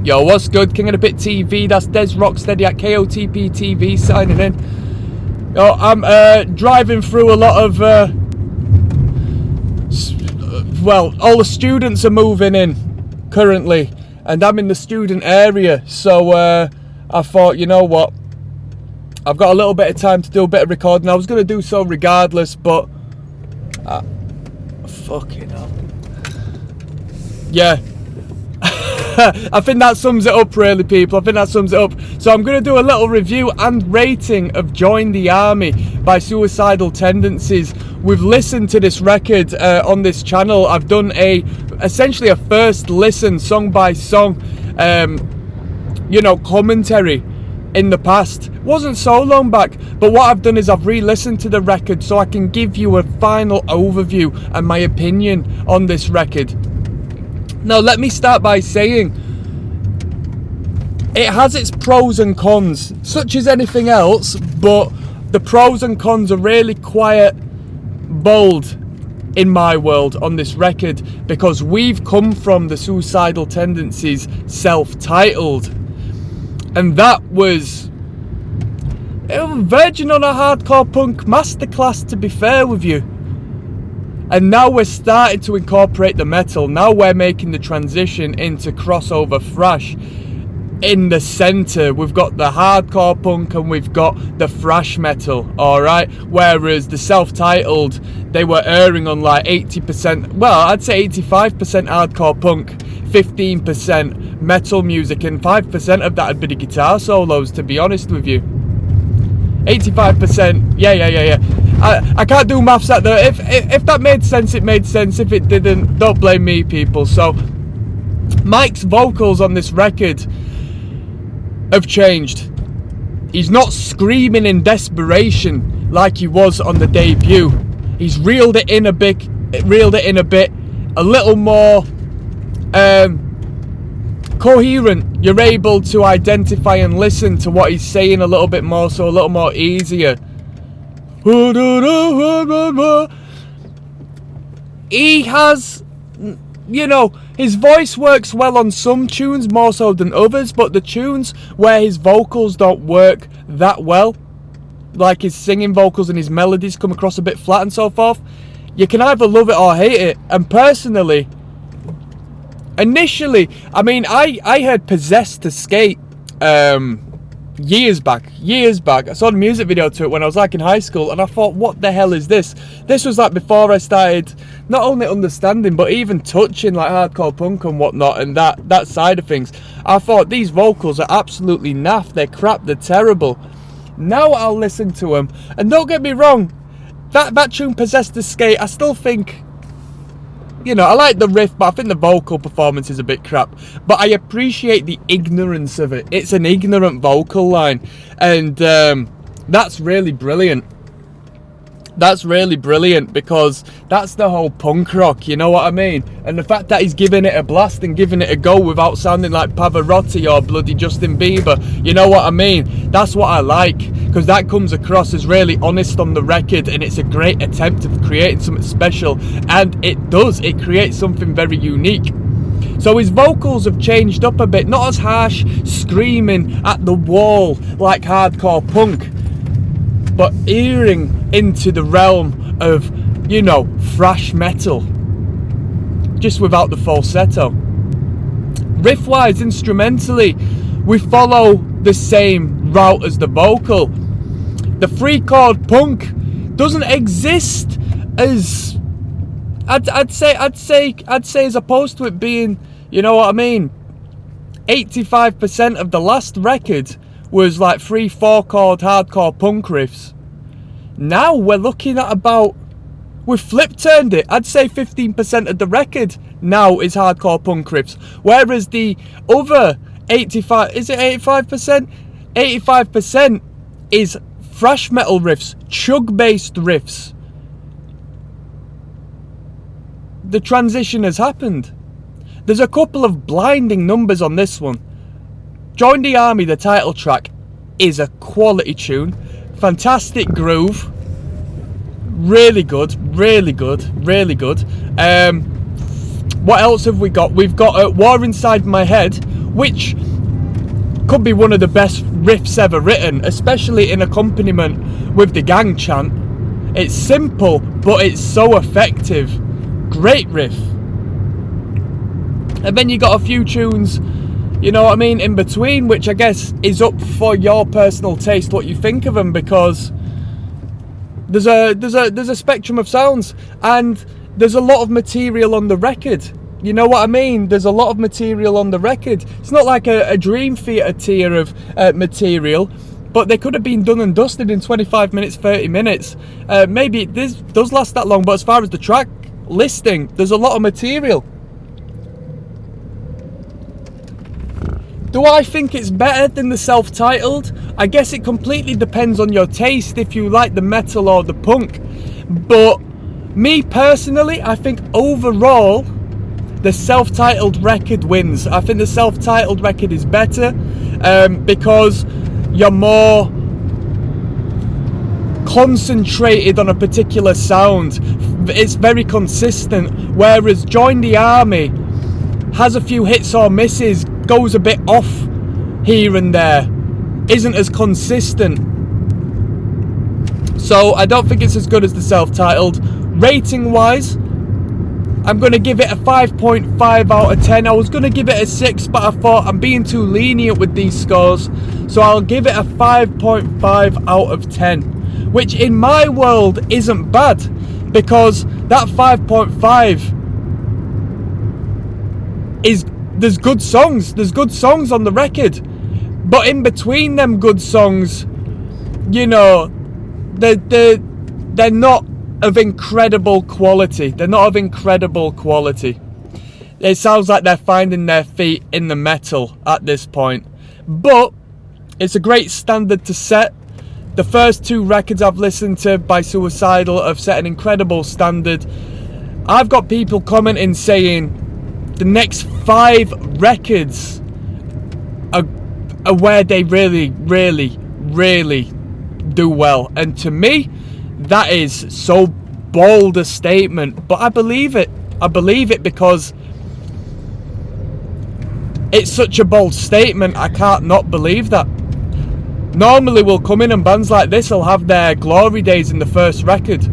Yo, what's good? King of the Pit TV, that's dezrocksteady at KOTP TV signing in. Yo, I'm driving through a lot of, well, all the students are moving in currently, and I'm in the student area, so I thought, you know what, I've got a little bit of time to do a bit of recording. I was going to do so regardless, but fucking hell. Yeah. I think that sums it up, really, people. I think that sums it up. So I'm going to do a little review and rating of Join the Army by Suicidal Tendencies. We've listened to this record on this channel. I've done essentially a first listen, song by song, you know, commentary in the past. It wasn't so long back, but what I've done is I've re-listened to the record so I can give you a final overview and my opinion on this record. Now, let me start by saying it has its pros and cons, such as anything else, but the pros and cons are really quite bold in my world on this record, because we've come from the Suicidal Tendencies self-titled, and that was verging on a hardcore punk masterclass, to be fair with you. And now we're starting to incorporate the metal. Now we're making the transition into crossover thrash. In the centre, we've got the hardcore punk and we've got the thrash metal, alright? Whereas the self-titled, they were erring on like 80%, well, I'd say 85% hardcore punk, 15% metal music, and 5% of that would be the guitar solos, to be honest with you. 85%, yeah. I can't do maths at that. If that made sense, it made sense. If it didn't, don't blame me, people. So Mike's vocals on this record have changed. He's not screaming in desperation like he was on the debut. He's reeled it in a bit, a little more coherent. You're able to identify and listen to what he's saying a little bit more, so a little more easier. He has, you know, his voice works well on some tunes more so than others, but the tunes where his vocals don't work that well, like his singing vocals and his melodies come across a bit flat and so forth, you can either love it or hate it. And personally, initially, I mean, I heard Possessed to Skate years back. I saw the music video to it when I was like in high school, and I thought, what the hell is this? This was like before I started not only understanding but even touching like hardcore punk and whatnot, and that side of things. I thought, these vocals are absolutely naff, they're crap, they're terrible. Now I'll listen to them, and don't get me wrong, that tune Possessed to Skate, I still think, you know, I like the riff, but I think the vocal performance is a bit crap. But I appreciate the ignorance of it. It's an ignorant vocal line, and that's really brilliant. That's really brilliant, because that's the whole punk rock, you know what I mean? And the fact that he's giving it a blast and giving it a go without sounding like Pavarotti or bloody Justin Bieber, you know what I mean? That's what I like, because that comes across as really honest on the record, and it's a great attempt at creating something special, and it does. It creates something very unique. So his vocals have changed up a bit, not as harsh, screaming at the wall like hardcore punk, but earring into the realm of, you know, thrash metal, just without the falsetto. Riff-wise, instrumentally, we follow the same route as the vocal. The 3-chord punk doesn't exist as, I'd say as opposed to it being, you know what I mean, 85% of the last record was like 3-4 chord hardcore punk riffs. Now we're looking at we've flip-turned it. I'd say 15% of the record now is hardcore punk riffs, whereas the other 85%, is it 85%? 85% is thrash metal riffs, chug-based riffs. The transition has happened. There's a couple of blinding numbers on this one. Join the Army, the title track, is a quality tune. Fantastic groove. Really good. What else have we got? We've got War Inside My Head, which could be one of the best riffs ever written, especially in accompaniment with the gang chant. It's simple, but it's so effective. Great riff. And then you got a few tunes, you know what I mean, in between, which I guess is up for your personal taste, what you think of them, because there's a spectrum of sounds, and there's a lot of material on the record. You know what I mean? There's a lot of material on the record. It's not like a Dream Theater tier of material, but they could have been done and dusted in 25 minutes, 30 minutes. Maybe this does last that long, but as far as the track listing, there's a lot of material. Do I think it's better than the self-titled? I guess it completely depends on your taste, if you like the metal or the punk. But me personally, I think overall, the self-titled record wins. I think the self-titled record is better because you're more concentrated on a particular sound. It's very consistent, whereas Join the Army has a few hits or misses, goes a bit off here and there, isn't as consistent. So I don't think it's as good as the self-titled. Rating wise, I'm going to give it a 5.5 out of 10. I was going to give it a 6, but I thought I'm being too lenient with these scores, so I'll give it a 5.5 out of 10, which in my world isn't bad, because that 5.5 is, there's good songs on the record, but in between them good songs, you know, they're not of incredible quality. It sounds like they're finding their feet in the metal at this point, but it's a great standard to set. The first 2 records I've listened to by Suicidal have set an incredible standard. I've got people commenting saying the next 5 records are where they really do well, and to me that is so bold a statement, but I believe it because it's such a bold statement. I can't not believe that. Normally we'll come in and bands like this will have their glory days in the first record,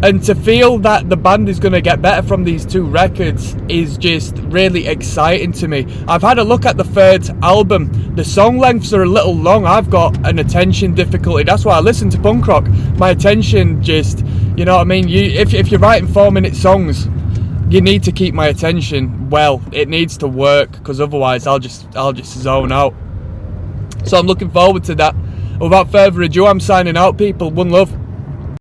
and to feel that the band is going to get better from these 2 records is just really exciting to me. I've had a look at the 3rd album. The song lengths are a little long. I've got an attention difficulty. That's why I listen to punk rock. My attention just, you know what I mean? If you're writing 4-minute songs, you need to keep my attention well. It needs to work, because otherwise I'll just zone out. So I'm looking forward to that. Without further ado, I'm signing out, people. One love.